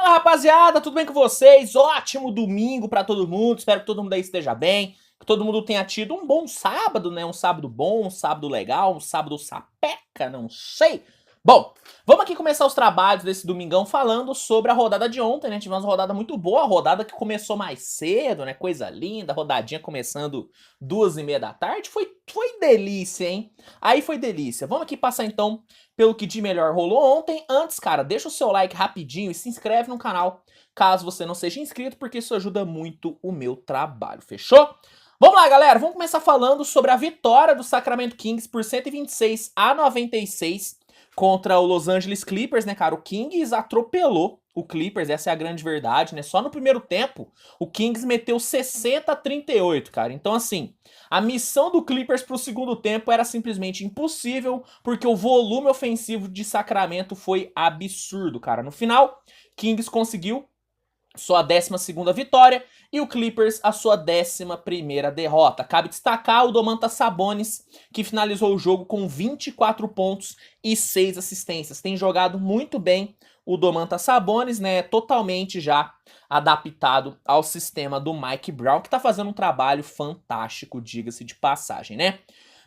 Fala, rapaziada, tudo bem com vocês? Ótimo domingo pra todo mundo, espero que todo mundo aí esteja bem, que todo mundo tenha tido um bom sábado, né? Um sábado bom, um sábado legal, um sábado sapeca, não sei. Bom, vamos aqui começar os trabalhos desse domingão falando sobre a rodada de ontem, né? Tivemos uma rodada muito boa, a rodada que começou mais cedo, né? Coisa linda, rodadinha começando 2h30 da tarde, foi delícia, hein? Aí foi delícia. Vamos aqui passar então pelo que de melhor rolou ontem. Antes, cara, deixa o seu like rapidinho e se inscreve no canal, caso você não seja inscrito, porque isso ajuda muito o meu trabalho, fechou? Vamos lá, galera, vamos começar falando sobre a vitória do Sacramento Kings por 126-96 contra o Los Angeles Clippers, né, cara? O Kings atropelou o Clippers, essa é a grande verdade, né? Só no primeiro tempo, o Kings meteu 60-38, cara. Então, assim, a missão do Clippers pro segundo tempo era simplesmente impossível, porque o volume ofensivo de Sacramento foi absurdo, cara. No final, Kings conseguiu sua 12ª vitória e o Clippers a sua 11ª derrota. Cabe destacar o Domantas Sabonis, que finalizou o jogo com 24 pontos e 6 assistências. Tem jogado muito bem o Domantas Sabonis, né? Totalmente já adaptado ao sistema do Mike Brown, que tá fazendo um trabalho fantástico, diga-se de passagem, né?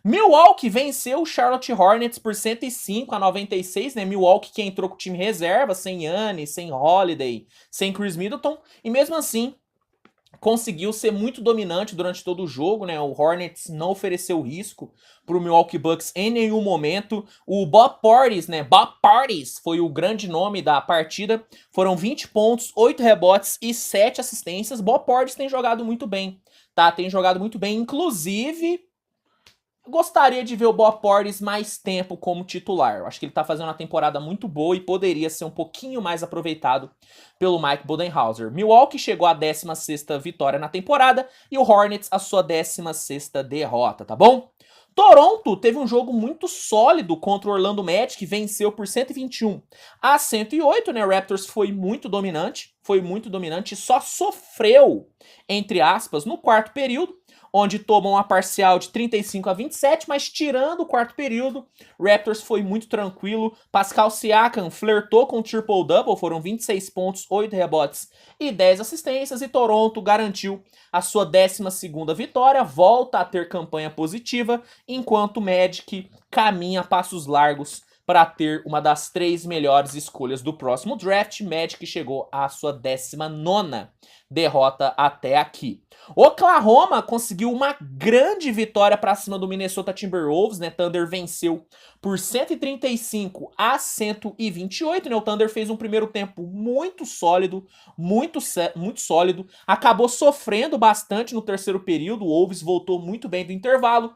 Milwaukee venceu o Charlotte Hornets por 105-96, né? Milwaukee que entrou com o time reserva, sem Giannis, sem Holiday, sem Chris Middleton, e mesmo assim conseguiu ser muito dominante durante todo o jogo, né? O Hornets não ofereceu risco para o Milwaukee Bucks em nenhum momento. O Bob Portis, né? Bob Portis foi o grande nome da partida. Foram 20 pontos, 8 rebotes e 7 assistências. Bob Portis tem jogado muito bem, tá? Tem jogado muito bem, inclusive gostaria de ver o Bob Portis mais tempo como titular. Eu acho que ele tá fazendo uma temporada muito boa e poderia ser um pouquinho mais aproveitado pelo Mike Budenholzer. Milwaukee chegou à 16ª vitória na temporada e o Hornets a sua 16ª derrota, tá bom? Toronto teve um jogo muito sólido contra o Orlando Magic, venceu por 121-108, né? O Raptors foi muito dominante, só sofreu, entre aspas, no quarto período, onde tomam uma parcial de 35-27, mas tirando o quarto período, Raptors foi muito tranquilo. Pascal Siakam flertou com o triple-double, foram 26 pontos, 8 rebotes e 10 assistências, e Toronto garantiu a sua 12ª vitória, volta a ter campanha positiva, enquanto o Magic caminha a passos largos para ter uma das 3 melhores escolhas do próximo draft. Magic chegou à sua 19ª derrota até aqui. Oklahoma conseguiu uma grande vitória para cima do Minnesota Timberwolves, né? Thunder venceu por 135-128, né? O Thunder fez um primeiro tempo muito sólido, muito sólido, acabou sofrendo bastante no terceiro período, o Wolves voltou muito bem do intervalo,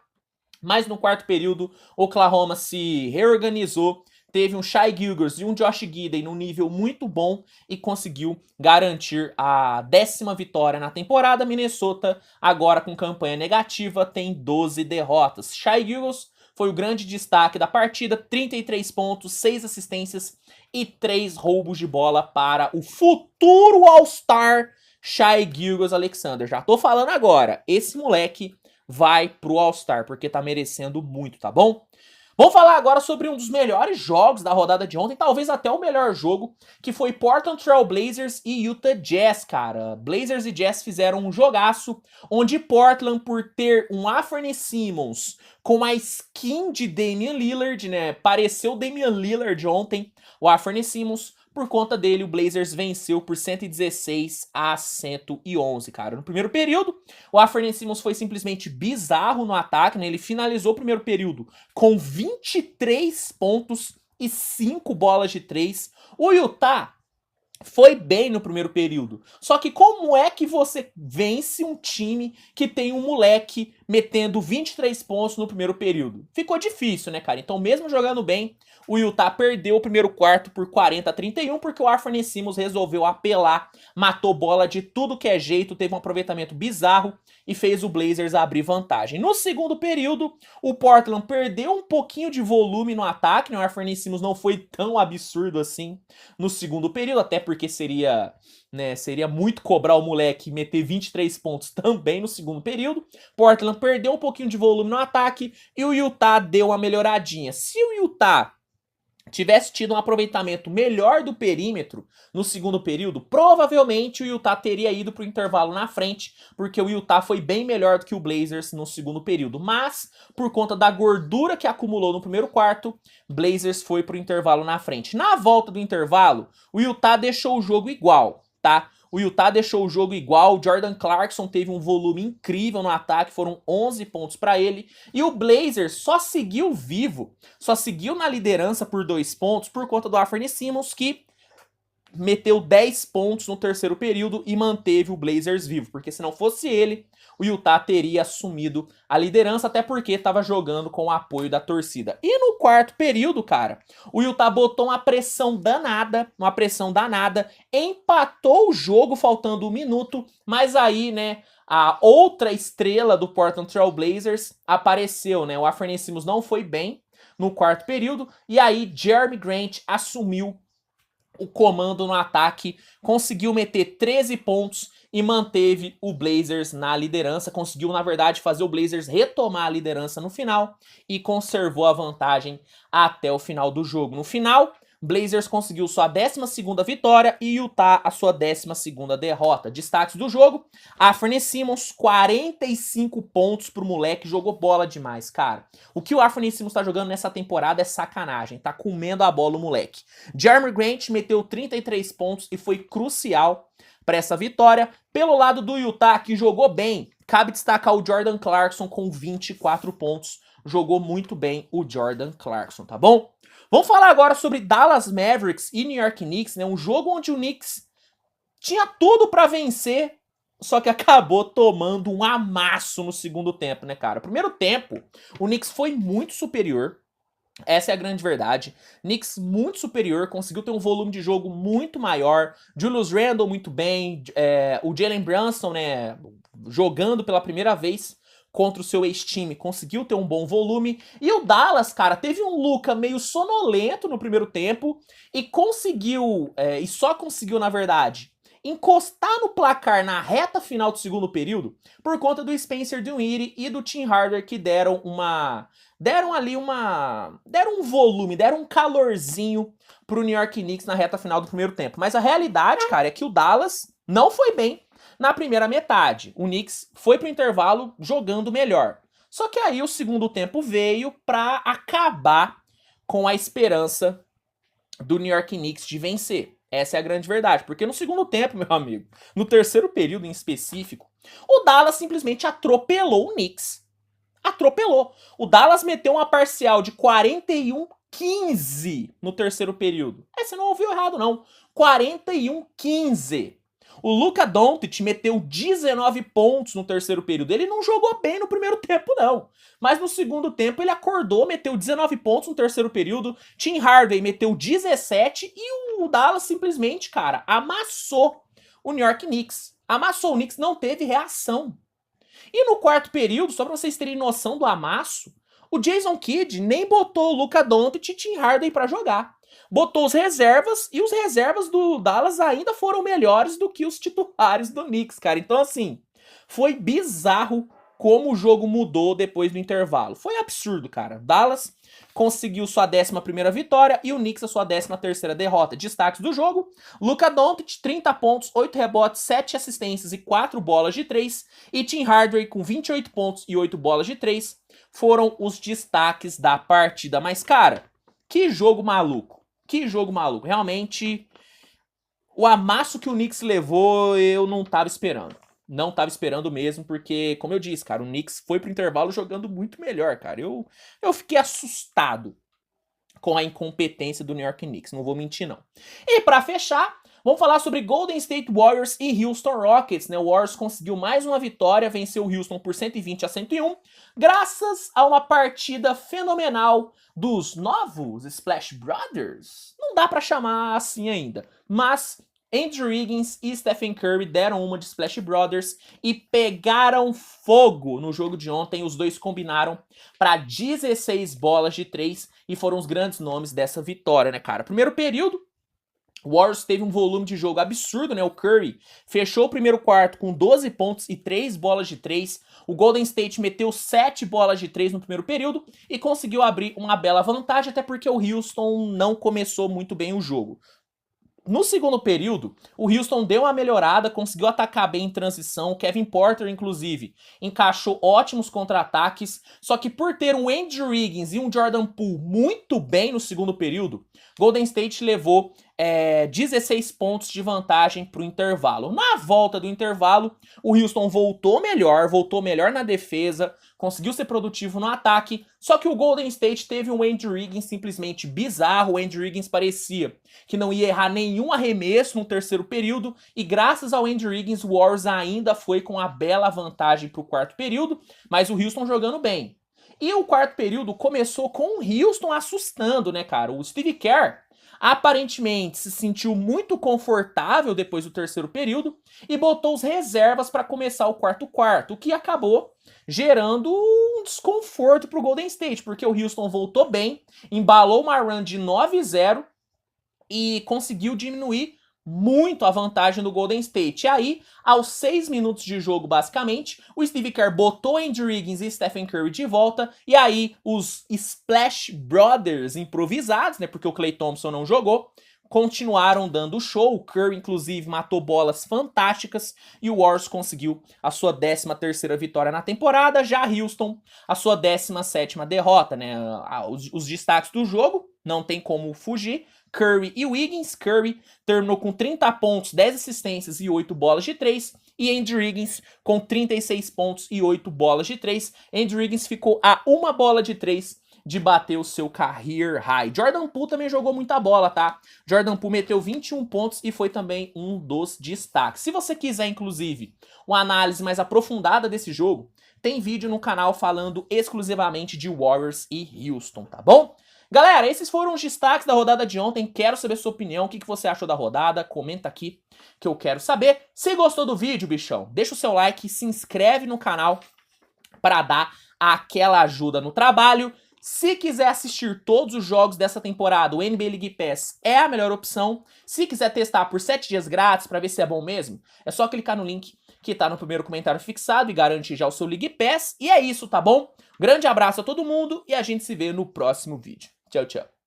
mas no quarto período, Oklahoma se reorganizou, teve um Shai Gilgeous e um Josh Giddey num nível muito bom e conseguiu garantir a 10ª vitória na temporada. Minnesota, agora com campanha negativa, tem 12 derrotas. Shai Gilgeous foi o grande destaque da partida, 33 pontos, 6 assistências e 3 roubos de bola para o futuro All-Star Shai Gilgeous-Alexander. Já tô falando agora, esse moleque vai pro All-Star, porque tá merecendo muito, tá bom? Vamos falar agora sobre um dos melhores jogos da rodada de ontem, talvez até o melhor jogo, que foi Portland Trail Blazers e Utah Jazz, cara. Blazers e Jazz fizeram um jogaço, onde Portland, por ter um Anthony Simons com a skin de Damian Lillard, né, pareceu Damian Lillard ontem, o Anthony Simons. Por conta dele, o Blazers venceu por 116-111, cara. No primeiro período, o Anthony Simons foi simplesmente bizarro no ataque, né? Ele finalizou o primeiro período com 23 pontos e 5 bolas de 3. O Utah foi bem no primeiro período. Só que como é que você vence um time que tem um moleque metendo 23 pontos no primeiro período? Ficou difícil, né, cara? Então, mesmo jogando bem, o Utah perdeu o primeiro quarto por 40-31, porque o Anthony Simons resolveu apelar, matou bola de tudo que é jeito, teve um aproveitamento bizarro e fez o Blazers abrir vantagem. No segundo período, o Portland perdeu um pouquinho de volume no ataque, né? O Anthony Simons não foi tão absurdo assim no segundo período, até porque seria muito cobrar o moleque meter 23 pontos também no segundo período. Portland perdeu um pouquinho de volume no ataque e o Utah deu uma melhoradinha. Se o Utah tivesse tido um aproveitamento melhor do perímetro no segundo período, provavelmente o Utah teria ido para o intervalo na frente, porque o Utah foi bem melhor do que o Blazers no segundo período. Mas, por conta da gordura que acumulou no primeiro quarto, Blazers foi para o intervalo na frente. Na volta do intervalo, o Utah deixou o jogo igual, tá? O Utah deixou o jogo igual, o Jordan Clarkson teve um volume incrível no ataque, foram 11 pontos para ele, e o Blazers só seguiu vivo, só seguiu na liderança por 2 pontos por conta do Anthony Simons, que meteu 10 pontos no terceiro período e manteve o Blazers vivo, porque se não fosse ele, o Utah teria assumido a liderança, até porque estava jogando com o apoio da torcida. E no quarto período, cara, o Utah botou uma pressão danada, empatou o jogo faltando 1 minuto, mas aí, né, a outra estrela do Portland Trail Blazers apareceu, né, o Anthony Simons não foi bem no quarto período, e aí Jerami Grant assumiu o comando no ataque, conseguiu meter 13 pontos e manteve o Blazers na liderança, conseguiu, na verdade, fazer o Blazers retomar a liderança no final e conservou a vantagem até o final do jogo. No final, Blazers conseguiu sua 12ª vitória e Utah a sua 12ª derrota. Destaques do jogo: Anthony Simons, 45 pontos pro moleque, jogou bola demais, cara. O que o Anthony Simons tá jogando nessa temporada é sacanagem, tá comendo a bola o moleque. Jerami Grant meteu 33 pontos e foi crucial para essa vitória. Pelo lado do Utah, que jogou bem, cabe destacar o Jordan Clarkson com 24 pontos. Jogou muito bem o Jordan Clarkson, tá bom? Vamos falar agora sobre Dallas Mavericks e New York Knicks, né? Um jogo onde o Knicks tinha tudo para vencer, só que acabou tomando um amasso no segundo tempo, né, cara? Primeiro tempo, o Knicks foi muito superior. Essa é a grande verdade. Knicks muito superior, conseguiu ter um volume de jogo muito maior. Julius Randle muito bem. O Jalen Brunson, né, jogando pela primeira vez contra o seu ex-time, conseguiu ter um bom volume. E o Dallas, cara, teve um Luka meio sonolento no primeiro tempo e conseguiu, e só conseguiu, na verdade, encostar no placar na reta final do segundo período por conta do Spencer Dinwiddie e do Tim Hardaway, que deram um volume, deram um calorzinho pro New York Knicks na reta final do primeiro tempo. Mas a realidade, cara, é que o Dallas não foi bem na primeira metade. O Knicks foi pro intervalo jogando melhor. Só que aí o segundo tempo veio pra acabar com a esperança do New York Knicks de vencer. Essa é a grande verdade, porque no segundo tempo, meu amigo, no terceiro período em específico, o Dallas simplesmente atropelou o Knicks. Atropelou. O Dallas meteu uma parcial de 41-15 no terceiro período. Você não ouviu errado, não. 41-15. O Luka Doncic meteu 19 pontos no terceiro período. Ele não jogou bem no primeiro tempo, não. Mas no segundo tempo ele acordou, meteu 19 pontos no terceiro período. Tim Hardaway meteu 17 e o Dallas simplesmente, cara, amassou o New York Knicks. Amassou o Knicks, não teve reação. E no quarto período, só pra vocês terem noção do amasso, o Jason Kidd nem botou o Luka Doncic e Tim Hardaway pra jogar. Botou os reservas, e os reservas do Dallas ainda foram melhores do que os titulares do Knicks, cara. Então, assim, foi bizarro como o jogo mudou depois do intervalo. Foi absurdo, cara. Dallas conseguiu sua 11ª vitória e o Knicks a sua 13ª derrota. Destaques do jogo: Luka Doncic, 30 pontos, 8 rebotes, 7 assistências e 4 bolas de 3. E Tim Hardaway com 28 pontos e 8 bolas de 3 foram os destaques da partida. Mas, cara, que jogo maluco. Que jogo maluco. Realmente, o amasso que o Knicks levou, eu não tava esperando. Não tava esperando mesmo, porque, como eu disse, cara, o Knicks foi pro intervalo jogando muito melhor, cara. Eu fiquei assustado com a incompetência do New York Knicks, não vou mentir, não. E pra fechar, vamos falar sobre Golden State Warriors e Houston Rockets, né? O Warriors conseguiu mais uma vitória, venceu o Houston por 120-101, graças a uma partida fenomenal dos novos Splash Brothers. Não dá pra chamar assim ainda, mas Andrew Wiggins e Stephen Curry deram uma de Splash Brothers e pegaram fogo no jogo de ontem. Os dois combinaram para 16 bolas de 3 e foram os grandes nomes dessa vitória, né, cara? Primeiro período, O Warriors teve um volume de jogo absurdo, né? O Curry fechou o primeiro quarto com 12 pontos e 3 bolas de 3. O Golden State meteu 7 bolas de 3 no primeiro período e conseguiu abrir uma bela vantagem, até porque o Houston não começou muito bem o jogo. No segundo período, o Houston deu uma melhorada, conseguiu atacar bem em transição. O Kevin Porter, inclusive, encaixou ótimos contra-ataques. Só que por ter um Andrew Wiggins e um Jordan Poole muito bem no segundo período, Golden State levou 16 pontos de vantagem para o intervalo. Na volta do intervalo, o Houston voltou melhor na defesa, conseguiu ser produtivo no ataque, só que o Golden State teve um Andrew Wiggins simplesmente bizarro. O Andrew Wiggins parecia que não ia errar nenhum arremesso no terceiro período, e graças ao Andrew Wiggins, o Warriors ainda foi com a bela vantagem para o quarto período, mas o Houston jogando bem. E o quarto período começou com o Houston assustando, né, cara? O Steve Kerr aparentemente se sentiu muito confortável depois do terceiro período e botou os reservas para começar o quarto, o que acabou gerando um desconforto para o Golden State, porque o Houston voltou bem, embalou uma run de 9-0 e conseguiu diminuir muito a vantagem do Golden State. E aí, aos 6 minutos de jogo, basicamente, o Steve Kerr botou Andrew Wiggins e Stephen Curry de volta, e aí os Splash Brothers improvisados, né, porque o Klay Thompson não jogou, continuaram dando show. O Curry, inclusive, matou bolas fantásticas, e o Warriors conseguiu a sua 13ª vitória na temporada. Já Houston, a sua 17ª derrota, né? Os destaques do jogo, não tem como fugir: Curry e Wiggins. Curry terminou com 30 pontos, 10 assistências e 8 bolas de 3. E Andrew Wiggins com 36 pontos e 8 bolas de 3. Andrew Wiggins ficou a uma bola de 3 de bater o seu career high. Jordan Poole também jogou muita bola, tá? Jordan Poole meteu 21 pontos e foi também um dos destaques. Se você quiser, inclusive, uma análise mais aprofundada desse jogo, tem vídeo no canal falando exclusivamente de Warriors e Houston, tá bom? Galera, esses foram os destaques da rodada de ontem. Quero saber sua opinião, o que você achou da rodada. Comenta aqui que eu quero saber. Se gostou do vídeo, bichão, deixa o seu like, se inscreve no canal para dar aquela ajuda no trabalho. Se quiser assistir todos os jogos dessa temporada, o NBA League Pass é a melhor opção. Se quiser testar por 7 dias grátis para ver se é bom mesmo, é só clicar no link que tá no primeiro comentário fixado e garantir já o seu League Pass. E é isso, tá bom? Grande abraço a todo mundo e a gente se vê no próximo vídeo. Tchau, tchau.